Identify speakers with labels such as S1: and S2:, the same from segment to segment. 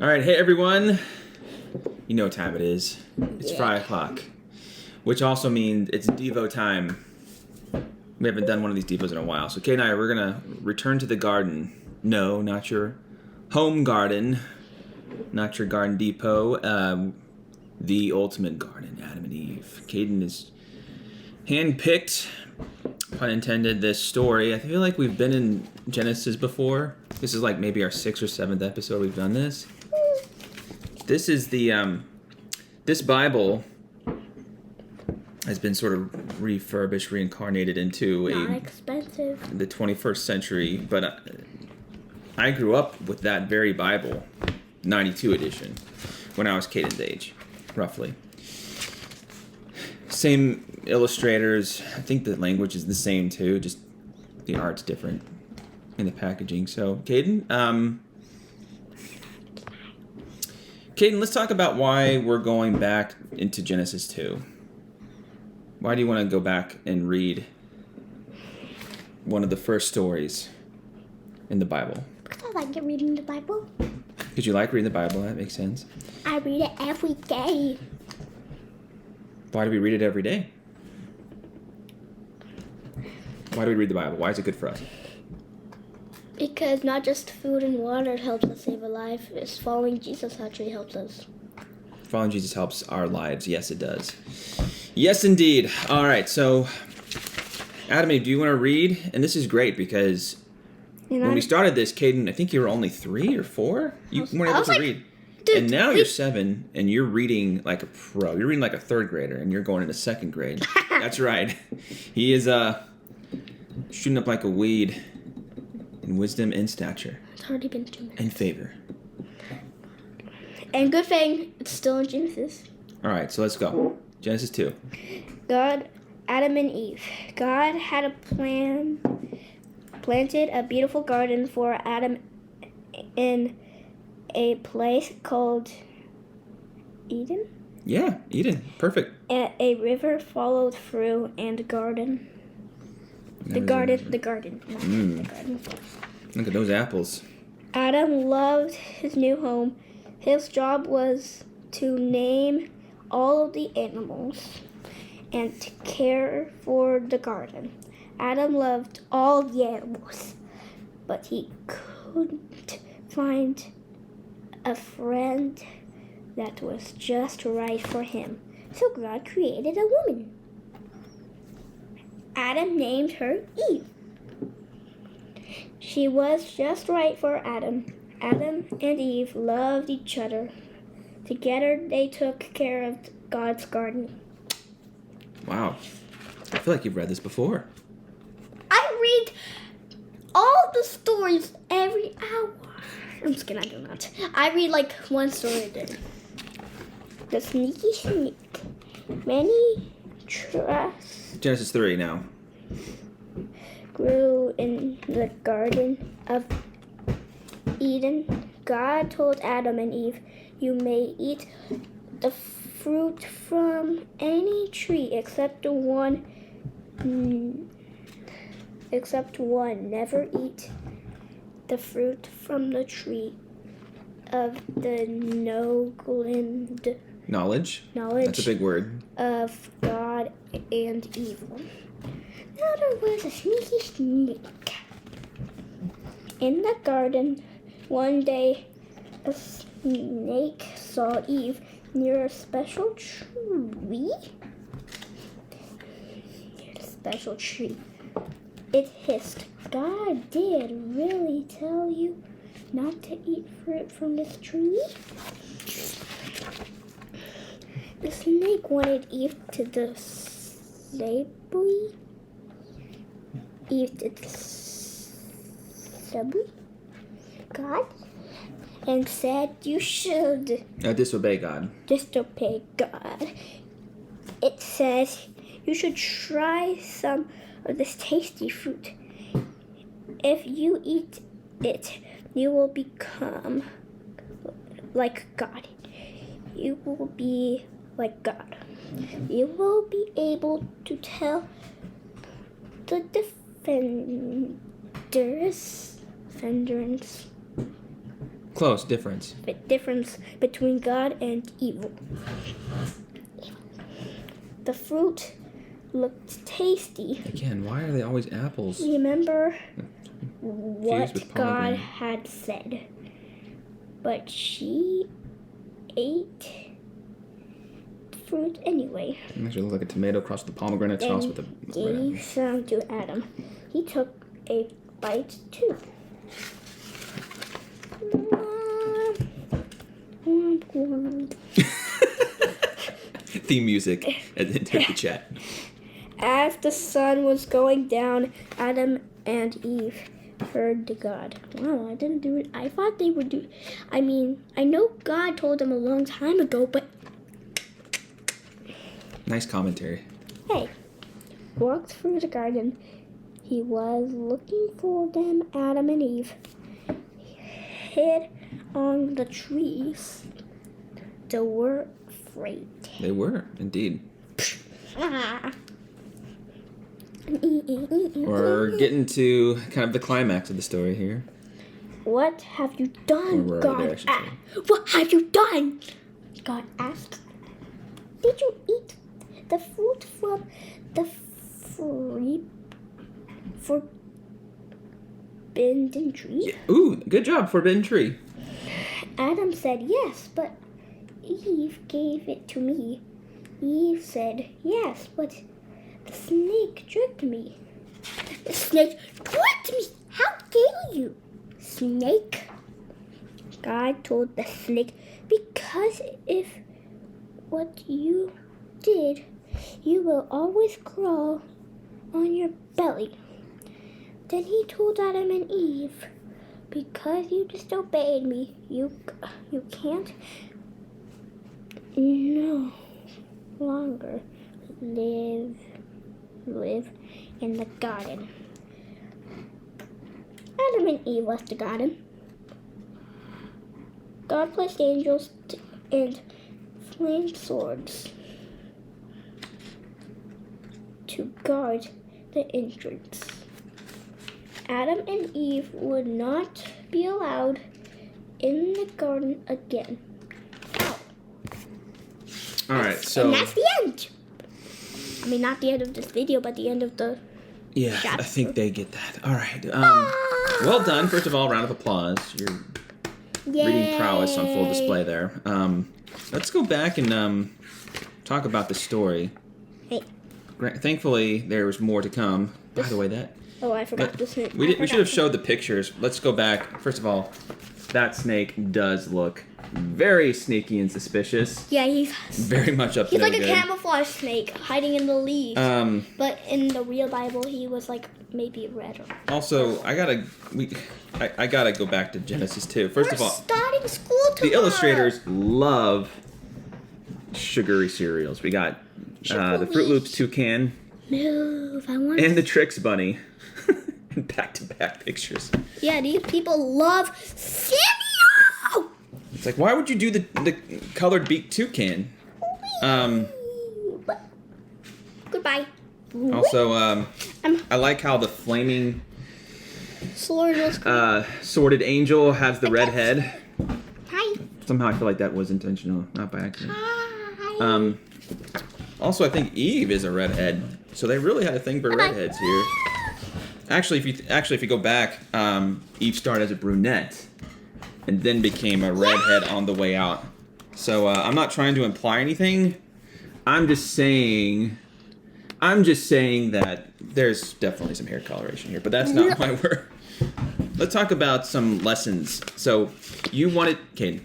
S1: All right, hey everyone. You know what time it is. It's 5 o'clock, which also means it's Devo time. We haven't done one of these Devos in a while. So Kate and I, we're going to return to the garden. No, not your home garden. Not your garden depot. The ultimate garden, Adam and Eve. Caeden is handpicked, pun intended, this story. I feel like we've been in Genesis before. This is like maybe our 6th or 7th episode we've done this. This is the, this Bible has been sort of refurbished, reincarnated into
S2: Not expensive.
S1: the 21st century, but I grew up with that very Bible, 92 edition, when I was Caden's age, roughly. Same illustrators. I think the language is the same too, just the art's different in the packaging. So, Caeden, let's talk about why we're going back into Genesis 2. Why do you want to go back and read one of the first stories in the Bible?
S2: Because I like reading the Bible.
S1: Because you like reading the Bible, that makes sense.
S2: I read it every day.
S1: Why do we read it every day? Why do we read the Bible? Why is it good for us?
S2: Because not just food and water helps us save a life. It's following Jesus actually helps us.
S1: Following Jesus helps our lives. Yes, it does. Yes, indeed. All right, so Adam, do you want to read? And this is great because when we started this, Caeden, I think you were only 3 or 4. You weren't able to read.
S2: Dude,
S1: and now you're 7, and you're reading like a pro. You're reading like a 3rd grader, and you're going into 2nd grade. That's right. He is shooting up like a weed in wisdom and stature.
S2: It's already been 2 minutes.
S1: And favor.
S2: And good thing, it's still in Genesis.
S1: All right, so let's go. Genesis 2.
S2: God, Adam and Eve. God had a planted a beautiful garden for Adam in a place called Eden.
S1: Yeah, Eden. Perfect.
S2: A river followed through and garden. The garden.
S1: Look at those apples.
S2: Adam loved his new home. His job was to name all of the animals and to care for the garden. Adam loved all the animals, but he couldn't find a friend that was just right for him. So God created a woman. Adam named her Eve. She was just right for Adam. Adam and Eve loved each other. Together they took care of God's garden.
S1: Wow. I feel like you've read this before.
S2: I read all the stories every hour. I'm just kidding, I do not. I read like one story a day. The Sneaky Snake. Many trusts
S1: Genesis 3 now.
S2: grew in the Garden of Eden. God told Adam and Eve, "You may eat the fruit from any tree except one. Never eat the fruit from the tree of the
S1: Knowledge. That's a big word.
S2: Of God and evil." Now there was a sneaky snake in the garden. One day, a snake saw Eve near a special tree. It hissed, "God did really tell you not to eat fruit from this tree?" The snake wanted Eve to disobey. God and said, "You should
S1: Disobey God.
S2: disobey God." It says, "You should try some of this tasty fruit. If you eat it, you will become like God. You will be like God. You will be able to tell the defenders
S1: Close. Difference.
S2: The difference between God and evil. The fruit looked tasty.
S1: Again, why are they always apples?
S2: Remember
S1: with
S2: what God
S1: pomegranate.
S2: had said. But she ate fruit anyway.
S1: It actually looks like a tomato crossed with a pomegranate sauce with a
S2: Gave some to Adam. He took a bite too.
S1: Theme music and then took the chat.
S2: As the sun was going down, Adam and Eve heard to God. Wow, I didn't do it. I thought they would do. I mean, I know God told them a long time ago, but
S1: Nice commentary.
S2: hey, walked through the garden. He was looking for them, Adam and Eve. Hid on the trees. They were afraid.
S1: They were, indeed.
S2: Ah.
S1: We're getting to kind of the climax of the story here.
S2: What have you done,
S1: Or were
S2: God?
S1: they, I should say.
S2: What have you done? God asked. Did you eat the fruit from the forbidden tree?
S1: Yeah. Ooh, good job, forbidden tree.
S2: Adam said yes, but Eve gave it to me. Eve said yes, but the snake tricked me. The snake tricked me! How dare you, snake? God told the snake, because if what you did, you will always crawl on your belly. Then he told Adam and Eve, because you disobeyed me, you can't no longer live in the garden. Adam and Eve left the garden. God placed angels and flamed swords to guard the entrance. Adam and Eve would not be allowed in the garden again.
S1: All right, so
S2: And that's the end. I mean, not the end of this video, but the end of the
S1: yeah, I
S2: chapter.
S1: think they get that. All right, well done. First of all, round of applause. Your reading prowess on full display there. Let's go back and talk about the story.
S2: Hey.
S1: Thankfully, there was more to come. By the way, that
S2: Oh, I forgot the snake.
S1: we should have showed the pictures. Let's go back. First of all, that snake does look very sneaky and suspicious.
S2: Yeah, he's
S1: Very much up to
S2: he's
S1: no
S2: like a
S1: good.
S2: camouflage snake hiding in the leaves. But in the real Bible, he was like maybe red. Or
S1: Also, I gotta go back to Genesis too. First of all,
S2: starting school tomorrow.
S1: the illustrators love sugary cereals. We got the Fruit Loops toucan
S2: Move, I want.
S1: and the Trix bunny. Back-to-back pictures.
S2: Yeah, these people love cereal.
S1: It's like, why would you do the colored beak toucan?
S2: Goodbye.
S1: Also, I like how the flaming
S2: Sword was
S1: sworded angel has the red head.
S2: Hi.
S1: Somehow I feel like that was intentional, not by accident.
S2: Hi.
S1: Also, I think Eve is a redhead, so they really had a thing for redheads here. Actually, if you go back, Eve started as a brunette, and then became a redhead on the way out. So I'm not trying to imply anything. I'm just saying that there's definitely some hair coloration here, but that's not my word. Let's talk about some lessons. So you wanted, Caeden.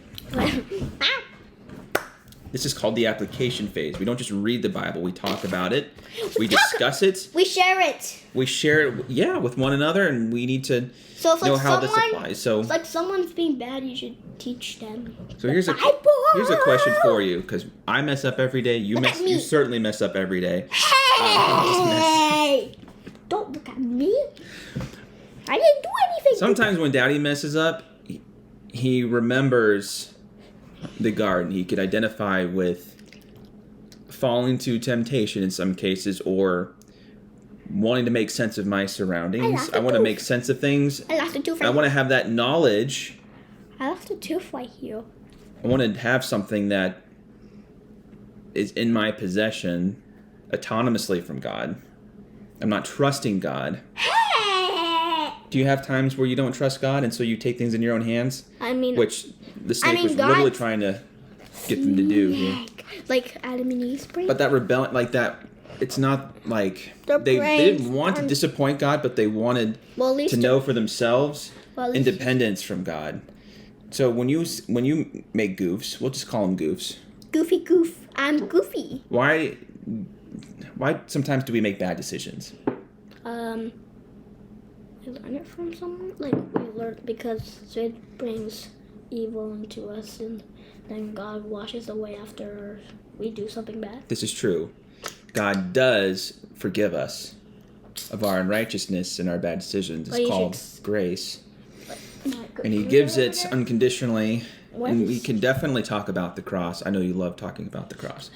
S1: This is called the application phase. We don't just read the Bible. We talk about it. We discuss it.
S2: We share it.
S1: We share it, with one another, and we need to
S2: So if
S1: know
S2: like
S1: how this
S2: someone,
S1: applies. So,
S2: if like someone's being bad, you should teach them.
S1: so here's a
S2: Bible.
S1: question for you, because I mess up every day. You
S2: Look at me.
S1: You certainly mess up every day.
S2: Hey! Don't look at me. I didn't do anything.
S1: Sometimes when Daddy messes up, he remembers the garden. He could identify with falling to temptation in some cases, or wanting to make sense of my surroundings. I want to make sense of things.
S2: I lost the two
S1: I
S2: friends.
S1: want to have that knowledge
S2: I left a tooth right here.
S1: I want to have something that is in my possession autonomously from God. I'm not trusting God. Do you have times where you don't trust God and so you take things in your own hands?
S2: I mean,
S1: which the snake was
S2: God,
S1: literally trying to get them to do here.
S2: Like Adam and Eve's brain.
S1: But that rebellion, like that, it's not like they didn't want to disappoint God, but they wanted to know for themselves independence from God. So when you make goofs, we'll just call them goofs.
S2: Goofy goof. I'm goofy.
S1: Why sometimes do we make bad decisions?
S2: We learn it from someone. Like we learn because it brings evil into us, and then God washes away after we do something bad.
S1: This is true. God does forgive us of our unrighteousness and our bad decisions. It's called grace. And he gives it unconditionally. And we can definitely talk about the cross. I know you love talking about the cross.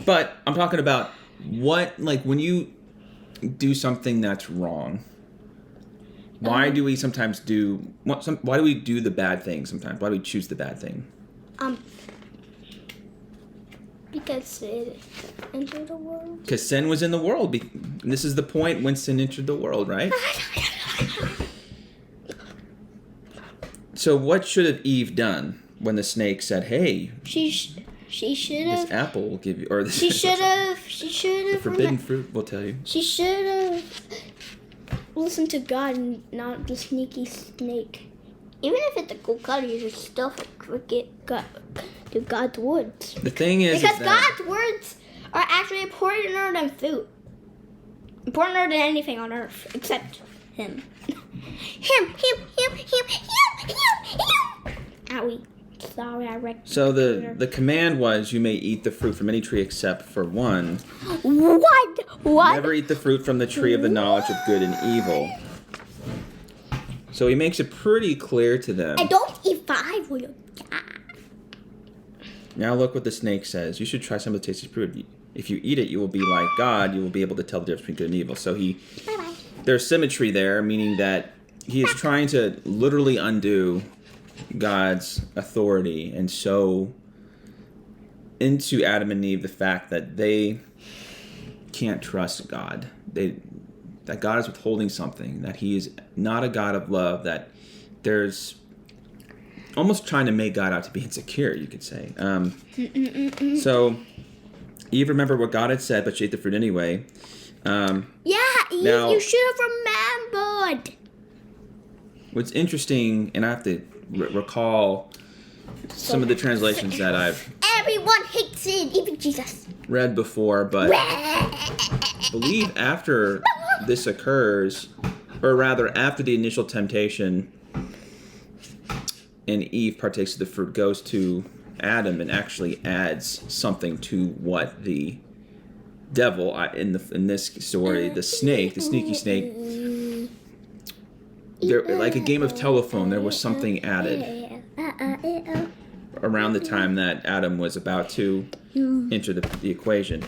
S1: But I'm talking about when you do something that's wrong, why do we sometimes why do we do the bad thing sometimes? Why do we choose the bad thing?
S2: Because it entered the world.
S1: Because sin was in the world. This is the point when sin entered the world, right? So what should have Eve done when the snake said, "Hey,
S2: she should have.
S1: This apple will give you, or this."
S2: She should have. The
S1: forbidden fruit will tell you.
S2: She should have listened to God and not the sneaky snake. Even if it's a cool color, you should still forget God. To God's words.
S1: The thing is,
S2: because God's words are actually importanter than food. Importanter than anything on earth except Him. Him. Owie. Sorry, I wrecked.
S1: So the command was, you may eat the fruit from any tree except for one.
S2: What?
S1: Never eat the fruit from the tree of the knowledge of good and evil. So he makes it pretty clear to them.
S2: And don't eat 5 or you'll die.
S1: Now look what the snake says. You should try some of the tasty fruit. If you eat it, you will be like God. You will be able to tell the difference between good and evil. So
S2: Bye-bye.
S1: There's symmetry there, meaning that he is trying to literally undo God's authority and show into Adam and Eve the fact that they can't trust God. That God is withholding something, that he is not a God of love, that there's almost trying to make God out to be insecure, you could say. So Eve remembered what God had said, but she ate the fruit anyway.
S2: Eve, you should have remembered.
S1: What's interesting, and I have to recall some of the translations that I've
S2: everyone hates it, even Jesus.
S1: Read before, but I believe after this occurs, or rather after the initial temptation, and Eve partakes of the fruit, goes to Adam and actually adds something to what the devil, in this story, the sneaky snake, there, like a game of telephone, there was something added around the time that Adam was about to enter the equation.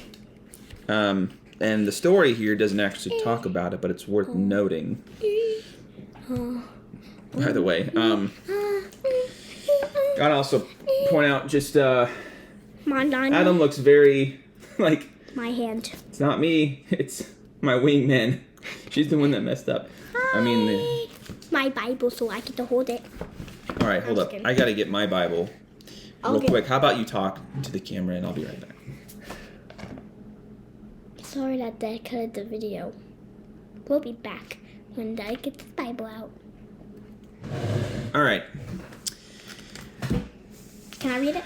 S1: And the story here doesn't actually talk about it, but it's worth noting. By the way, gotta also point out just Adam looks very like
S2: my hand.
S1: It's not me. It's my wingman. She's the one that messed up.
S2: Hi. I mean, my Bible, so I get to hold it.
S1: All right, hold up. I gotta get my Bible real quick. How about you talk to the camera, and I'll be right back.
S2: Sorry that Dad cut the video. We'll be back when Dad gets the Bible out.
S1: All right.
S2: Can I read it?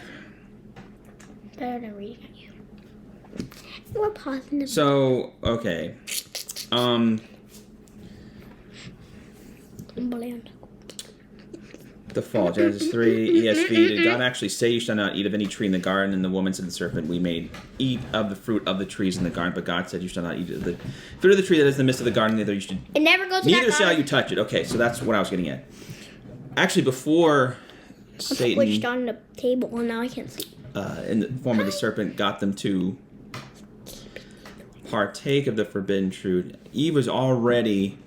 S2: Better than reading at you. We're pausing the
S1: So, okay. The fall, Genesis 3, ESV. Did God actually say you shall not eat of any tree in the garden? And the woman said to the serpent, we may eat of the fruit of the trees in the garden, but God said you shall not eat of the fruit of the tree that is in the midst of the garden, neither you should.
S2: It never goes to
S1: neither shall you touch it. Okay, so that's what I was getting at. Actually, before Satan
S2: switched on the table, and now I can't see.
S1: In the form of the serpent, got them to partake of the forbidden fruit, Eve was already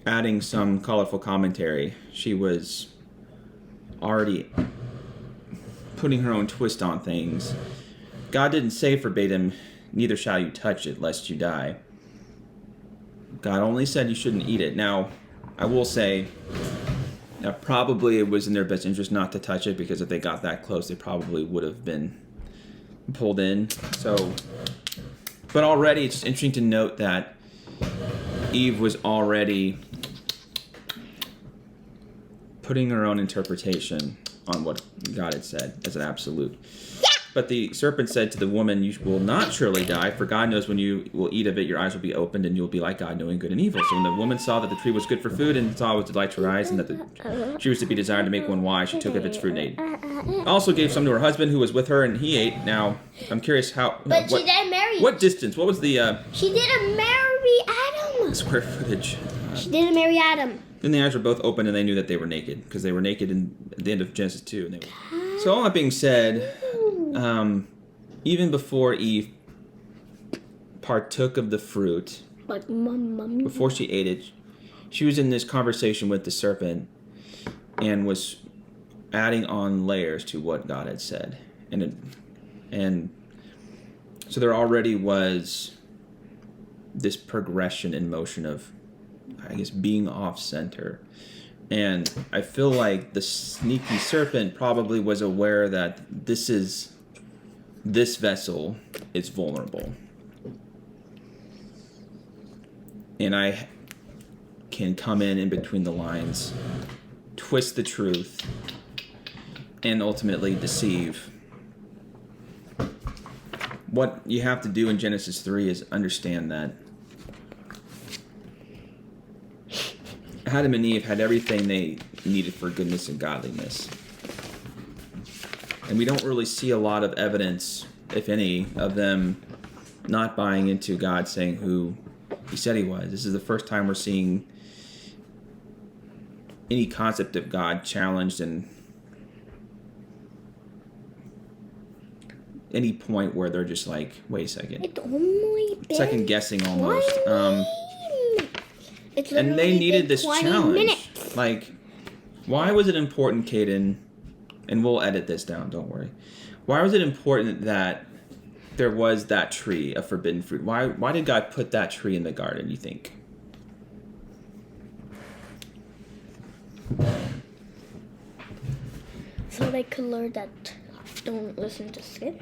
S1: adding some colorful commentary. She was already putting her own twist on things. God didn't say verbatim, neither shall you touch it, lest you die. God only said you shouldn't eat it. Now, I will say that probably it was in their best interest not to touch it, because if they got that close, they probably would have been pulled in. So, but already it's just interesting to note that Eve was already putting her own interpretation on what God had said as an absolute. But the serpent said to the woman, you will not surely die, for God knows when you will eat of it, your eyes will be opened, and you will be like God, knowing good and evil. So when the woman saw that the tree was good for food, and saw it was delight to her eyes, and that the tree was to be desired to make one wise, she took of its fruit and ate. Also gave some to her husband, who was with her, and he ate. Now, I'm curious how...
S2: But she didn't marry.
S1: What distance? What was the...
S2: She didn't marry Adam.
S1: Square footage.
S2: She didn't marry Adam.
S1: Then the eyes were both open, and they knew that they were naked, because they were naked at the end of Genesis 2. And they were... So all that being said... even before Eve partook of the fruit, before she ate it, she was in this conversation with the serpent and was adding on layers to what God had said. And so there already was this progression in motion of, I guess, being off center. And I feel like the sneaky serpent probably was aware that this vessel is vulnerable. And I can come in between the lines, twist the truth, and ultimately deceive. What you have to do in Genesis 3 is understand that Adam and Eve had everything they needed for goodness and godliness. And we don't really see a lot of evidence, if any, of them not buying into God saying who he said he was. This is the first time we're seeing any concept of God challenged in any point where they're just like, wait a second.
S2: It's only been
S1: second guessing almost.
S2: It's
S1: and they needed this
S2: 20
S1: challenge.
S2: minutes.
S1: Like, why was it important, Caeden, and we'll edit this down, don't worry. Why was it important that there was that tree of forbidden fruit? Why did God put that tree in the garden, you think?
S2: So they could learn that don't listen to sin.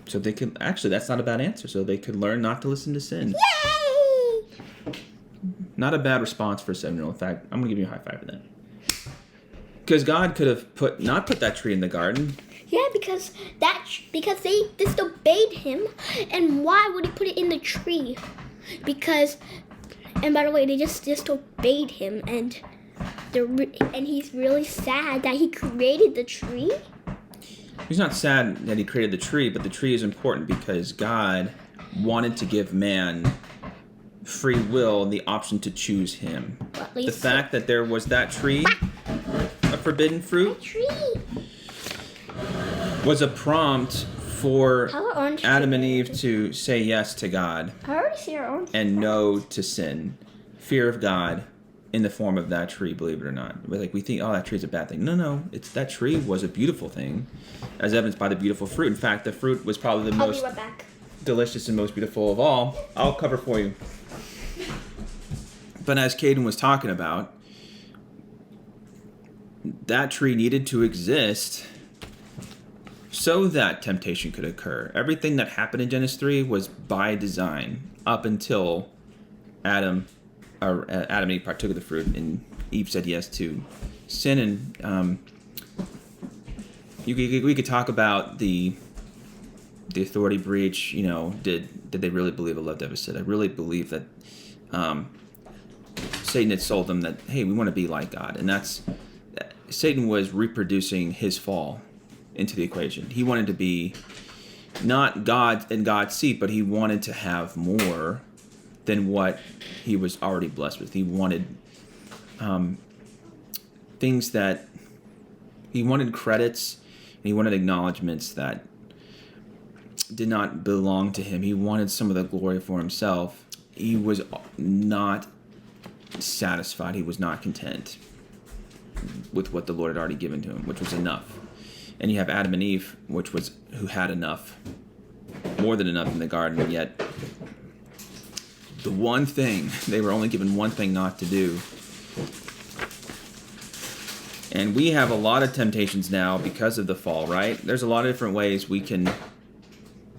S1: So they could, actually, that's not a bad answer. So they could learn not to listen to sin.
S2: Yay!
S1: Not a bad response for a 7-year-old. In fact, I'm going to give you a high five for that. Because God could have not put that tree in the garden.
S2: Yeah, because they disobeyed him, and why would he put it in the tree? Because, and by the way, they just disobeyed him, and he's really sad that he created the tree.
S1: He's not sad that he created the tree, but the tree is important because God wanted to give man free will and the option to choose him. The fact that there was that tree, a forbidden fruit, was a prompt for Adam and Eve to say yes to God and no to sin. Fear of God in the form of that tree, believe it or not. Like, we think, oh, that tree's a bad thing. No, that tree was a beautiful thing, as evidenced by the beautiful fruit. In fact, the fruit was probably the most delicious and most beautiful of all. I'll cover for you. But as Caeden was talking about, that tree needed to exist so that temptation could occur. Everything that happened in Genesis 3 was by design up until Adam and Eve partook of the fruit, and Eve said yes to sin. And we could talk about the authority breach. You know, did they really believe a love deficit? I really believe that Satan had sold them that, hey, we want to be like God, and Satan was reproducing his fall into the equation. He wanted to be not God in God's seat, but he wanted to have more than what he was already blessed with. He wanted things that he wanted credits, and he wanted acknowledgments that did not belong to him. He wanted some of the glory for himself. He was not satisfied. He was not content. with what the Lord had already given to him, which was enough. And you have Adam and Eve, who had enough, more than enough in the garden, and yet the one thing, they were only given one thing not to do. And we have a lot of temptations now because of the fall, right? There's a lot of different ways we can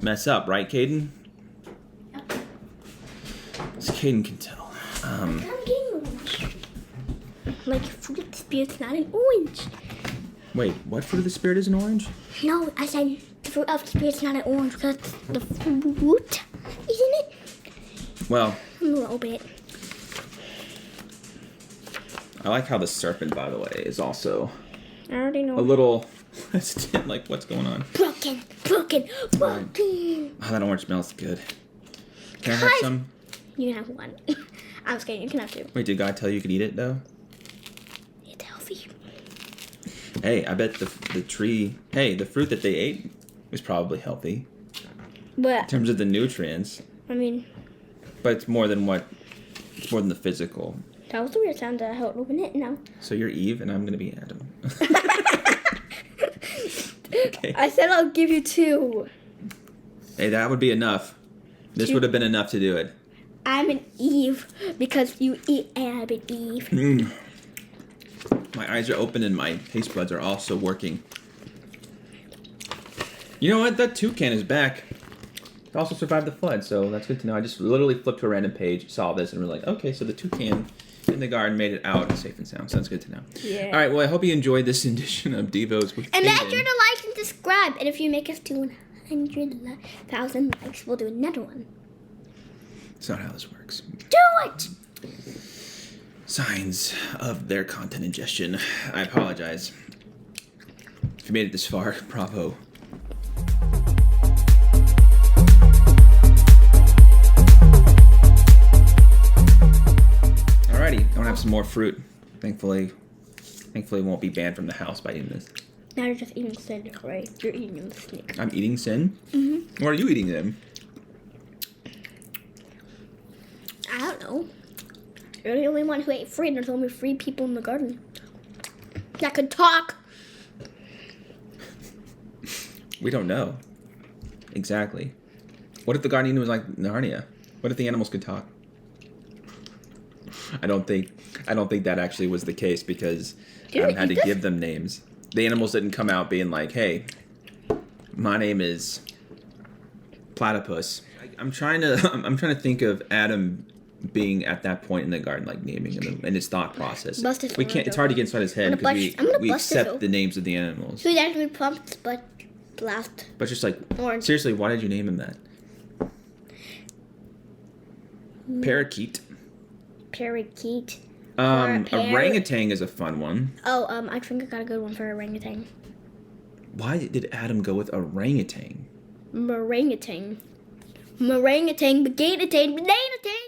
S1: mess up, right, Caeden?
S2: Yep.
S1: So Caeden can tell.
S2: I'm getting orange. Like, fruit of the spirit's not an orange.
S1: Wait, what fruit of the spirit is an orange?
S2: No, I said the fruit of the spirit's not an orange because it's the fruit, isn't it?
S1: Well,
S2: A little bit.
S1: I like how the serpent, by the way, is also
S2: I already know.
S1: a little like, what's going on?
S2: Broken.
S1: Oh, that orange smells good. Can I have some?
S2: You can have one. I'm just kidding. You can have two.
S1: Wait, did God tell you you could eat it, though?
S2: It's healthy.
S1: Hey, I bet the fruit that they ate was probably healthy in
S2: But,
S1: terms of the nutrients.
S2: I mean,
S1: But it's more than the physical.
S2: that was a weird sound that I held open it now.
S1: So you're Eve, and I'm gonna be Adam. Okay.
S2: I said I'll give you two.
S1: Hey, that would be enough. This would have been enough to do it.
S2: I'm an Eve because you eat Adam and Eve.
S1: My eyes are open and my taste buds are also working. You know what? That toucan is back. It also survived the flood, so that's good to know. I just literally flipped to a random page, saw this, and we're like, okay, so the toucan in the garden made it out safe and sound. So that's good to know.
S2: Yeah.
S1: All right, well, I hope you enjoyed this edition of Devos with
S2: And make
S1: Caeden.
S2: sure to like and subscribe. And if you make us to 100,000 likes, we'll do another one.
S1: That's not how this works.
S2: Do it!
S1: Signs of their content ingestion. I apologize. If you made it this far, bravo. Alrighty, I want to have some more fruit. Thankfully, it won't be banned from the house by eating this.
S2: Now you're just eating sin, right? You're eating the snake.
S1: I'm eating sin?
S2: Mm-hmm.
S1: What are you eating then?
S2: I don't know. You're the only one who ate free, and there's only 3 people in the garden that could talk.
S1: We don't know. Exactly. What if the Garden was like Narnia? What if the animals could talk? I don't think that actually was the case because Adam had to give them names. The animals didn't come out being like, "Hey, my name is Platypus." I'm trying to think of Adam being at that point in the garden, like naming them in his thought process. We can't. It's hard to get inside his head because we accept the names of the animals.
S2: So he actually pumped, but blast.
S1: But just like
S2: Orange.
S1: seriously, why did you name him that? Parakeet.
S2: Parakeet.
S1: Orangutan is a fun one.
S2: Oh, I think I got a good one for orangutan.
S1: Why did Adam go with orangutan?
S2: Orangutan. Orangutan, banana-tan.